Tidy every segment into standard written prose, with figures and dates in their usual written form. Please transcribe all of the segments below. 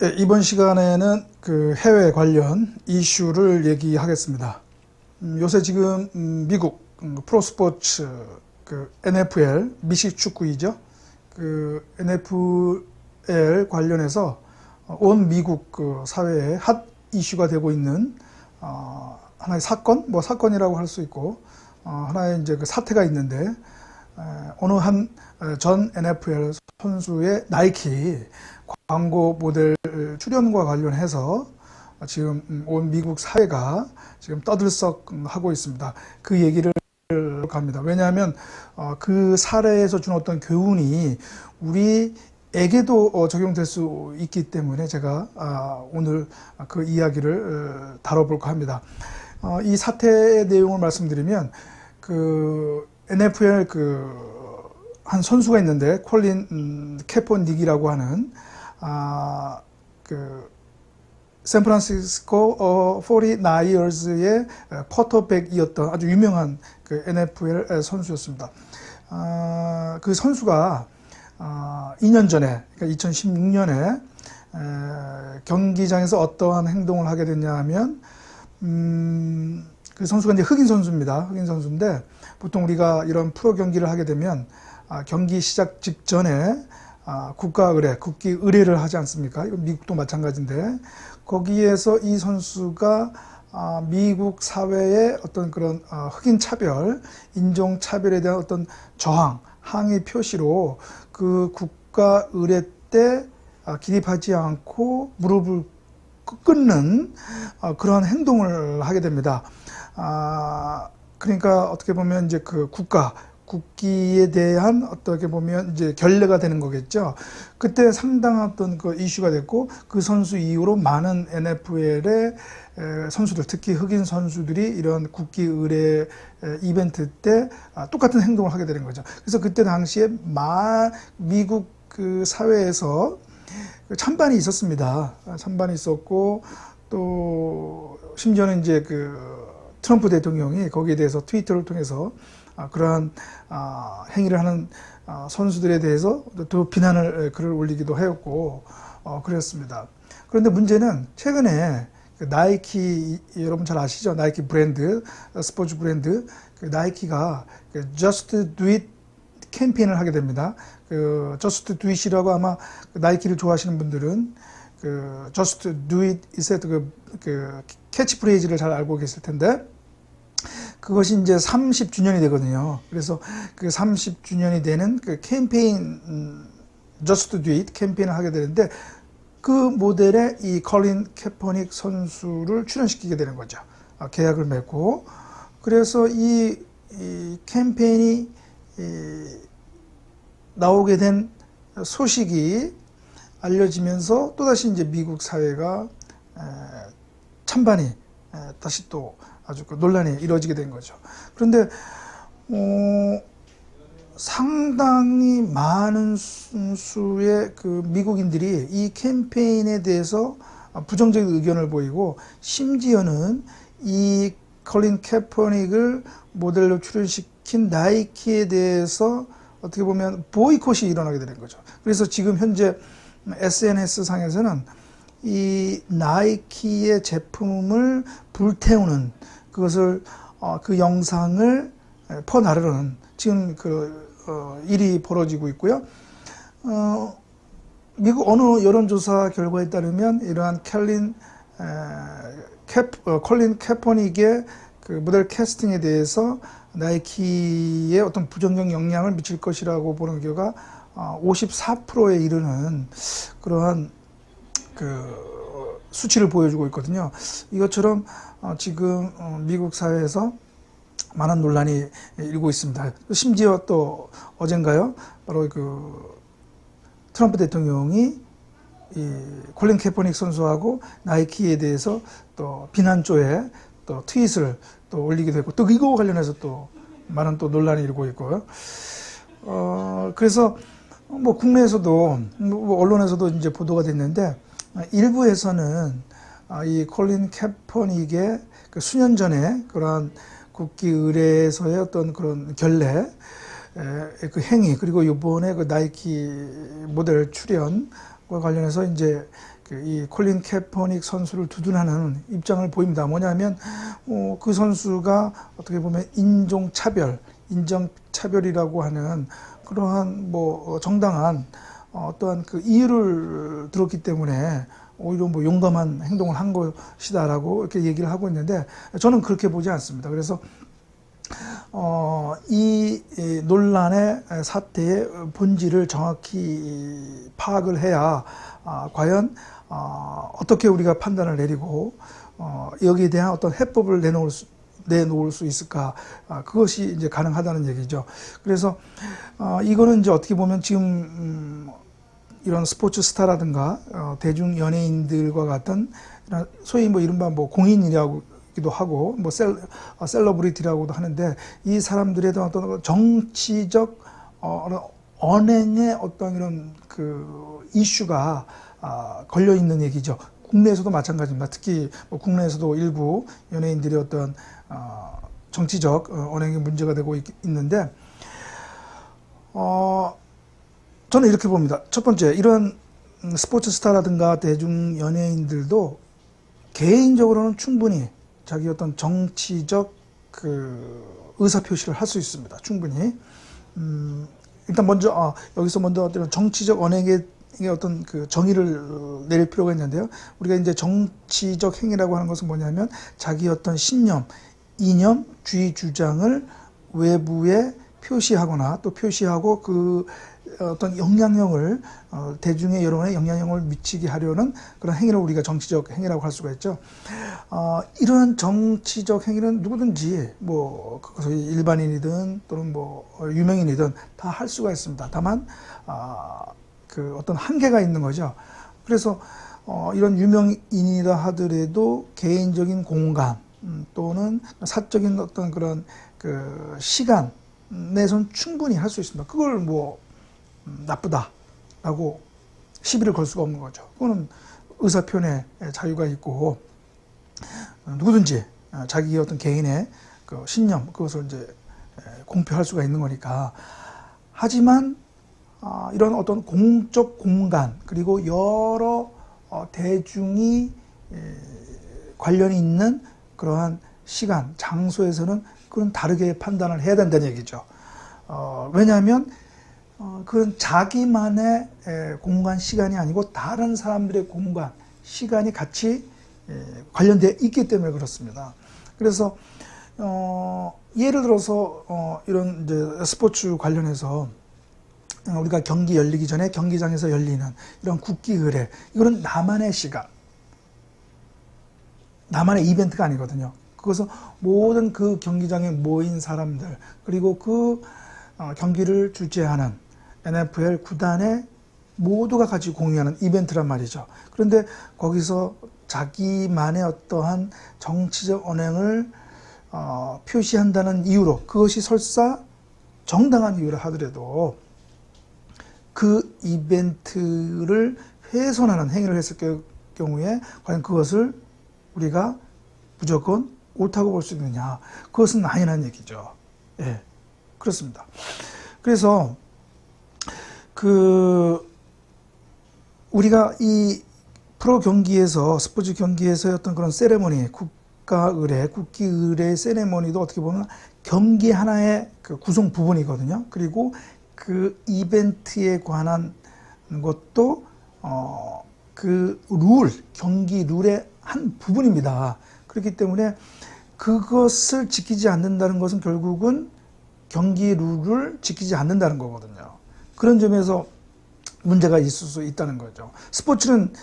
네, 이번 시간에는 그 해외 관련 이슈를 얘기하겠습니다. 요새 지금 미국 프로스포츠 그 NFL 미식 축구이죠. 그 NFL 관련해서 온 미국 그 사회에 핫 이슈가 되고 있는 하나의 사건, 뭐 사건이라고 할 수 있고 하나의 이제 그 사태가 있는데 어느 한 전 NFL 선수의 나이키 광고 모델 출연과 관련해서 지금 온 미국 사회가 지금 떠들썩하고 있습니다. 그 얘기를 합니다. 왜냐하면 그 사례에서 준 어떤 교훈이 우리에게도 적용될 수 있기 때문에 제가 오늘 그 이야기를 다뤄볼까 합니다. 이 사태의 내용을 말씀드리면 그 NFL 한 선수가 있는데 콜린 캐포닉이라고 하는 그 샌프란시스코 49ers의 쿼터백이었던 아주 유명한 그 NFL 선수였습니다. 그 선수가 2년 전에, 그러니까 2016년에 경기장에서 어떠한 행동을 하게 됐냐 하면 그 선수가 이제 흑인 선수입니다. 흑인 선수인데 보통 우리가 이런 프로 경기를 하게 되면 경기 시작 직전에 국기 의례를 하지 않습니까? 이건 미국도 마찬가지인데 거기에서 이 선수가 미국 사회의 어떤 그런 흑인 차별, 인종 차별에 대한 어떤 저항, 항의 표시로 그 국가 의례 때 기립하지 않고 무릎을 꿇는 그런 행동을 하게 됩니다. 그러니까 어떻게 보면 이제 그 국기에 대한 어떻게 보면 이제 결례가 되는 거겠죠. 그때 상당한 어떤 그 이슈가 됐고 그 선수 이후로 많은 NFL의 선수들, 특히 흑인 선수들이 이런 국기 의례 이벤트 때 똑같은 행동을 하게 되는 거죠. 그래서 그때 당시에 미국 그 사회에서 찬반이 있었습니다. 찬반이 있었고 또 심지어는 이제 그 트럼프 대통령이 거기에 대해서 트위터를 통해서 그러한 행위를 하는 선수들에 대해서 또 비난을 글을 올리기도 하였고 그랬습니다. 그런데 문제는 최근에 그 나이키, 여러분 잘 아시죠? 나이키 브랜드, 스포츠 브랜드, 그 나이키가 그 Just Do It 캠페인을 하게 됩니다. 그 Just Do It이라고 아마 그 나이키를 좋아하시는 분들은 그 Just Do It 이세 그 캐치프레이즈를 잘 알고 계실 텐데 그것이 이제 30주년이 되거든요. 그래서 그 30주년이 되는 그 캠페인, Just Do It 캠페인을 하게 되는데 그 모델에 이 콜린 캐포닉 선수를 출연시키게 되는 거죠. 계약을 맺고. 그래서 이 캠페인이 나오게 된 소식이 알려지면서 또다시 이제 미국 사회가 찬반이 다시 또 아주 그 논란이 이루어지게 된 거죠. 그런데 상당히 많은 수의 그 미국인들이 이 캠페인에 대해서 부정적인 의견을 보이고 심지어는 이 콜린 캐퍼닉을 모델로 출연시킨 나이키에 대해서 어떻게 보면 보이콧이 일어나게 되는 거죠. 그래서 지금 현재 SNS 상에서는 이 나이키의 제품을 불태우는 그것을 그 영상을 퍼나르는 지금 그 일이 벌어지고 있고요. 미국 어느 여론조사 결과에 따르면 이러한 콜린 캐퍼닉의 그 모델 캐스팅에 대해서 나이키의 어떤 부정적 영향을 미칠 것이라고 보는 결과 54%에 이르는 그러한 그 수치를 보여주고 있거든요. 이것처럼 지금 미국 사회에서 많은 논란이 일고 있습니다. 심지어 또 어젠가요? 바로 그 트럼프 대통령이 이 콜린 캐퍼닉 선수하고 나이키에 대해서 또 비난조에 또 트윗을 또 올리기도 했고 또 이거 관련해서 또 많은 또 논란이 일고 있고요. 그래서 뭐 국내에서도 뭐 언론에서도 이제 보도가 됐는데 일부에서는 이 콜린 캐퍼닉의 그 수년 전에 그러한 국기 의례에서의 어떤 그런 결례, 그 행위, 그리고 이번에 그 나이키 모델 출연과 관련해서 이제 이 콜린 캐퍼닉 선수를 두둔하는 입장을 보입니다. 뭐냐면 그 선수가 어떻게 보면 인종차별이라고 하는 그러한 뭐 정당한 어떠한 그 이유를 들었기 때문에 오히려 뭐 용감한 행동을 한 것이다라고 이렇게 얘기를 하고 있는데 저는 그렇게 보지 않습니다. 그래서 이 논란의 사태의 본질을 정확히 파악을 해야 과연 어떻게 우리가 판단을 내리고 여기에 대한 어떤 해법을 내놓을 수 있을까, 그것이 이제 가능하다는 얘기죠. 그래서 이거는 이제 어떻게 보면 지금 이런 스포츠 스타라든가 대중 연예인들과 같은 소위 뭐 이른바 뭐 공인이라고도 하고 뭐 셀러브리티라고도 하는데, 이 사람들에 대한 어떤 정치적 언행의 어떤 이런 그 이슈가 걸려 있는 얘기죠. 국내에서도 마찬가지입니다. 특히 뭐 국내에서도 일부 연예인들의 어떤 정치적 언행이 문제가 되고 있는데, 저는 이렇게 봅니다. 첫 번째, 이런 스포츠 스타라든가 대중 연예인들도 개인적으로는 충분히 자기 어떤 정치적 그 의사 표시를 할 수 있습니다. 충분히. 일단 먼저 여기서 먼저 정치적 언행의 어떤 그 정의를 내릴 필요가 있는데요. 우리가 이제 정치적 행위라고 하는 것은 뭐냐면 자기 어떤 신념, 이념, 주의 주장을 외부에 표시하거나 또 표시하고 그 어떤 영향력을 대중의 여론에 영향력을 미치게 하려는 그런 행위를 우리가 정치적 행위라고 할 수가 있죠. 이런 정치적 행위는 누구든지 뭐 소위 일반인이든 또는 뭐 유명인이든 다 할 수가 있습니다. 다만 그 어떤 한계가 있는 거죠. 그래서 이런 유명인이라 하더라도 개인적인 공간 또는 사적인 어떤 그런 그 시간 내선 충분히 할 수 있습니다. 그걸 뭐 나쁘다라고 시비를 걸 수가 없는 거죠. 그거는 의사표현의 자유가 있고 누구든지 자기 어떤 개인의 그 신념, 그것을 이제 공표할 수가 있는 거니까. 하지만 이런 어떤 공적 공간 그리고 여러 대중이 관련이 있는 그러한 시간, 장소에서는 그건 다르게 판단을 해야 된다는 얘기죠. 왜냐하면 그건 자기만의 공간, 시간이 아니고 다른 사람들의 공간, 시간이 같이 관련되어 있기 때문에 그렇습니다. 그래서 예를 들어서 이런 이제 스포츠 관련해서 우리가 경기 열리기 전에 경기장에서 열리는 이런 국기 의례, 이거는 나만의 시간, 나만의 이벤트가 아니거든요. 그것은 모든 그 경기장에 모인 사람들, 그리고 그 경기를 주재하는 NFL 구단의 모두가 같이 공유하는 이벤트란 말이죠. 그런데 거기서 자기만의 어떠한 정치적 언행을 표시한다는 이유로, 그것이 설사 정당한 이유라 하더라도 그 이벤트를 훼손하는 행위를 했을 경우에 과연 그것을 우리가 무조건 옳다고 볼 수 있느냐, 그것은 아니라는 얘기죠. 예, 그렇습니다. 그래서 우리가 이 프로 경기에서, 스포츠 경기에서의 어떤 그런 세레모니, 국가 의례, 국기 의례 세레모니도 어떻게 보면 경기 하나의 그 구성 부분이거든요. 그리고 그 이벤트에 관한 것도 그 경기 룰의 한 부분입니다. 그렇기 때문에 그것을 지키지 않는다는 것은 결국은 경기 룰을 지키지 않는다는 거거든요. 그런 점에서 문제가 있을 수 있다는 거죠. 스포츠는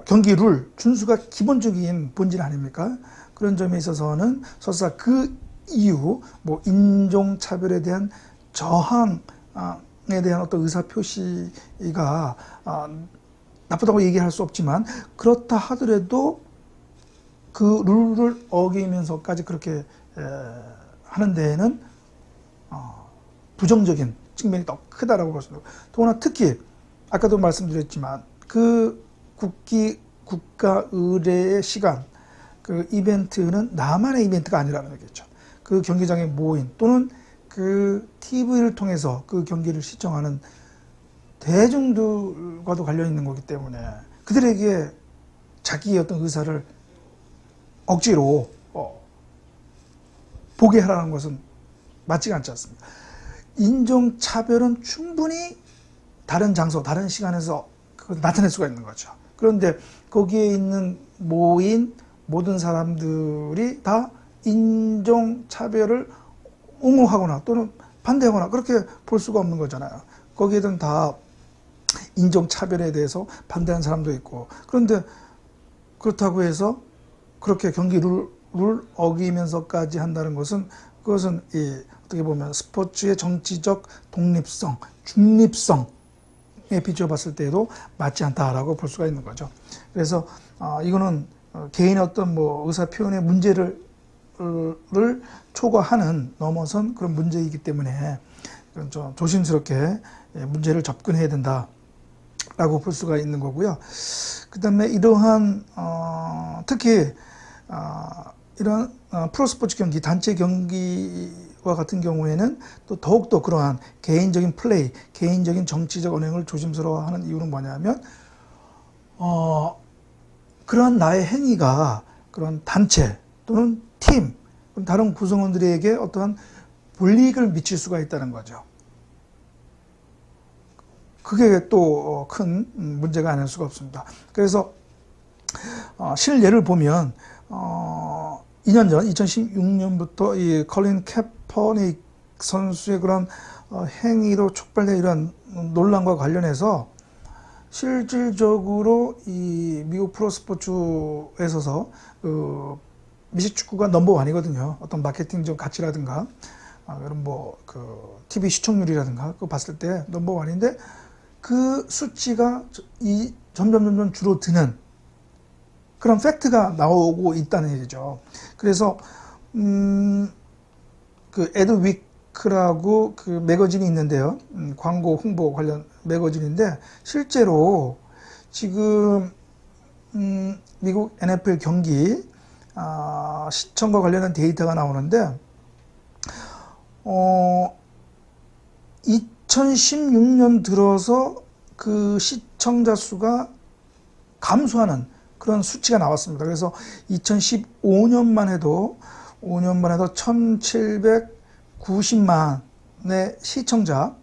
경기 룰 준수가 기본적인 본질 아닙니까? 그런 점에 있어서는 설사 그 이유, 뭐 인종차별에 대한 저항에 대한 어떤 의사표시가 나쁘다고 얘기할 수 없지만, 그렇다 하더라도 그 룰을 어기면서까지 그렇게 하는 데에는 부정적인 측면이 더 크다라고 볼 수 있습니다. 더구나 특히 아까도 말씀드렸지만 그 국가 의례의 시간, 그 이벤트는 나만의 이벤트가 아니라는 얘기죠. 그 경기장에 모인 또는 그 TV를 통해서 그 경기를 시청하는 대중들과도 관련 있는 거기 때문에 그들에게 자기의 어떤 의사를 억지로 보게 하라는 것은 맞지가 않지 않습니다. 인종차별은 충분히 다른 장소, 다른 시간에서 나타낼 수가 있는 거죠. 그런데 거기에 있는 모인 모든 사람들이 다 인종차별을 옹호하거나 또는 반대하거나 그렇게 볼 수가 없는 거잖아요. 거기에는 다 인종차별에 대해서 반대하는 사람도 있고, 그런데 그렇다고 해서 그렇게 경기 룰을 어기면서까지 한다는 것은, 그것은 어떻게 보면 스포츠의 정치적 독립성, 중립성에 비추어 봤을 때에도 맞지 않다라고 볼 수가 있는 거죠. 그래서 이거는 개인의 어떤 뭐 의사 표현의 문제를 초과하는, 넘어선 그런 문제이기 때문에 좀 조심스럽게 문제를 접근해야 된다라고 볼 수가 있는 거고요. 그 다음에 이러한 특히 이런 프로스포츠 경기, 단체 경기와 같은 경우에는 또 더욱더 그러한 개인적인 플레이, 개인적인 정치적 언행을 조심스러워하는 이유는 뭐냐면 그런 나의 행위가 그런 단체 또는 팀, 다른 구성원들에게 어떠한 불이익을 미칠 수가 있다는 거죠. 그게 또 큰 문제가 아닐 수가 없습니다. 그래서 실예를 보면 2년 전 2016년부터 이 컬린 캐퍼닉 선수의 그런 행위로 촉발된 이런 논란과 관련해서 실질적으로 이 미국 프로스포츠에 있어서 미식축구가 넘버원이거든요. 어떤 마케팅적 가치라든가 이런 TV 시청률이라든가 그거 봤을 때 넘버원인데, 그 수치가 점점 줄어드는 그런 팩트가 나오고 있다는 얘기죠. 그래서 그 에드위크라고 그 매거진이 있는데요. 광고 홍보 관련 매거진인데, 실제로 지금 미국 NFL 경기 시청과 관련한 데이터가 나오는데 2016년 들어서 그 시청자 수가 감소하는 그런 수치가 나왔습니다. 그래서 2015년만 해도 1790만의 시청자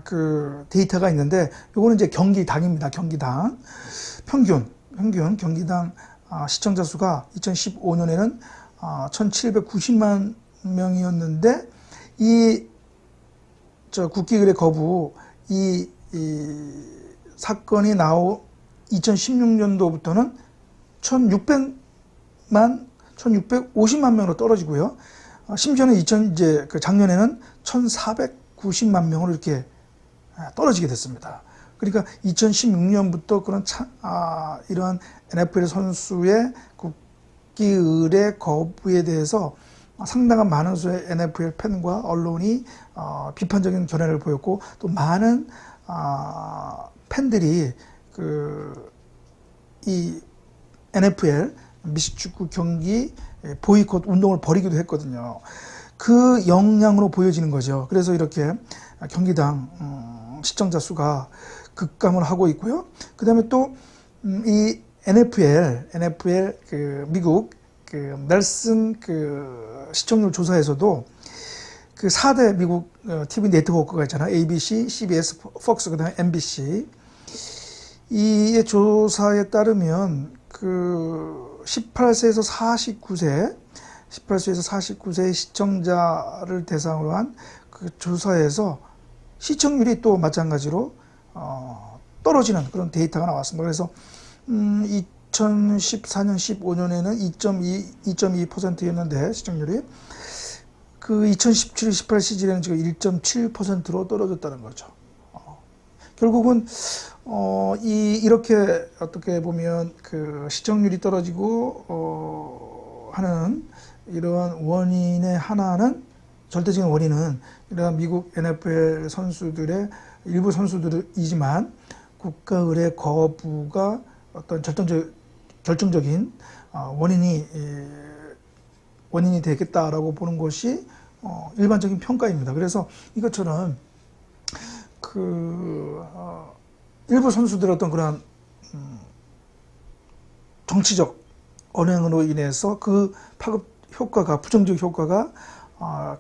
그 데이터가 있는데, 요거는 이제 경기당입니다. 경기당 평균 경기당 시청자 수가 2015년에는 1790만 명이었는데, 국기의례 거부 이 사건이 나온 2016년도부터는 1650만 명으로 떨어지고요. 심지어는 작년에는 1490만 명으로 이렇게 떨어지게 됐습니다. 그러니까 2016년부터 그런 이러한 NFL 선수의 국기의례 거부에 대해서 상당한 많은 수의 NFL 팬과 언론이 비판적인 견해를 보였고, 또 많은 팬들이 이 NFL 미식축구 경기 보이콧 운동을 벌이기도 했거든요. 그 영향으로 보여지는 거죠. 그래서 이렇게 경기당 시청자 수가 급감을 하고 있고요. 그 다음에 또 이 NFL 미국 넬슨 시청률 조사에서도 그 4대 미국 TV 네트워크가 있잖아요. ABC, CBS, 폭스, 그다음에 MBC. 이의 조사에 따르면 18세에서 49세 시청자를 대상으로 한 그 조사에서 시청률이 또 마찬가지로 떨어지는 그런 데이터가 나왔습니다. 그래서 2014년, 15년에는 2.2%였는데 시청률이 그 2017, 18 시즌에는 지금 1.7%로 떨어졌다는 거죠. 결국은 이렇게 어떻게 보면 그 시청률이 떨어지고 하는 이러한 원인의 하나는, 절대적인 원인은 이러한 미국 NFL 선수들의 일부 선수들이지만 국가의례 거부가 어떤 결정적인 원인이 되겠다라고 보는 것이 일반적인 평가입니다. 그래서 이것처럼 일부 선수들의 어떤 그런 정치적 언행으로 인해서 그 파급 효과가, 부정적 효과가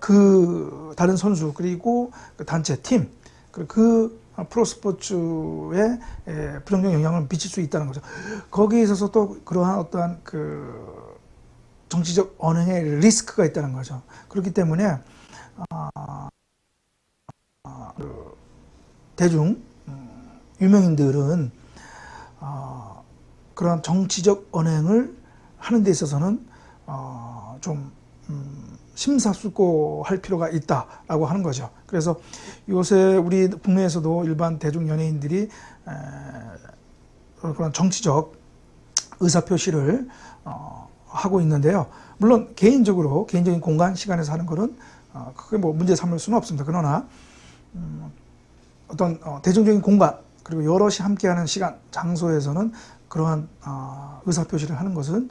그 다른 선수 그리고 그 단체 팀 그리고 그 프로스포츠에 부정적 영향을 미칠 수 있다는 거죠. 거기에 있어서 또 그러한 어떠한 그 정치적 언행의 리스크가 있다는 거죠. 그렇기 때문에 대중 유명인들은 그러한 정치적 언행을 하는 데 있어서는 좀 심사숙고할 필요가 있다라고 하는 거죠. 그래서 요새 우리 국내에서도 일반 대중 연예인들이 그런 정치적 의사표시를 하고 있는데요. 물론 개인적인 공간 시간에서 하는 거는 크게 뭐 문제 삼을 수는 없습니다. 그러나 어떤 대중적인 공간 그리고 여럿이 함께하는 시간, 장소에서는 그러한 의사표시를 하는 것은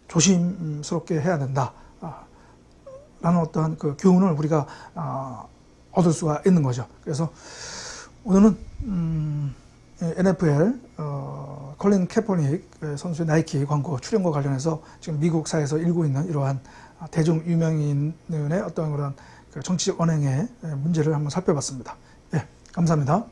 조심스럽게 해야 된다. 라는 어떠한 그 교훈을 우리가 얻을 수가 있는 거죠. 그래서 오늘은 NFL 컬린 캐퍼닉 선수의 나이키 광고 출연과 관련해서 지금 미국 사회에서 일고 있는 이러한 대중 유명인의 어떤 그런 정치적 언행의 문제를 한번 살펴봤습니다. 예, 감사합니다.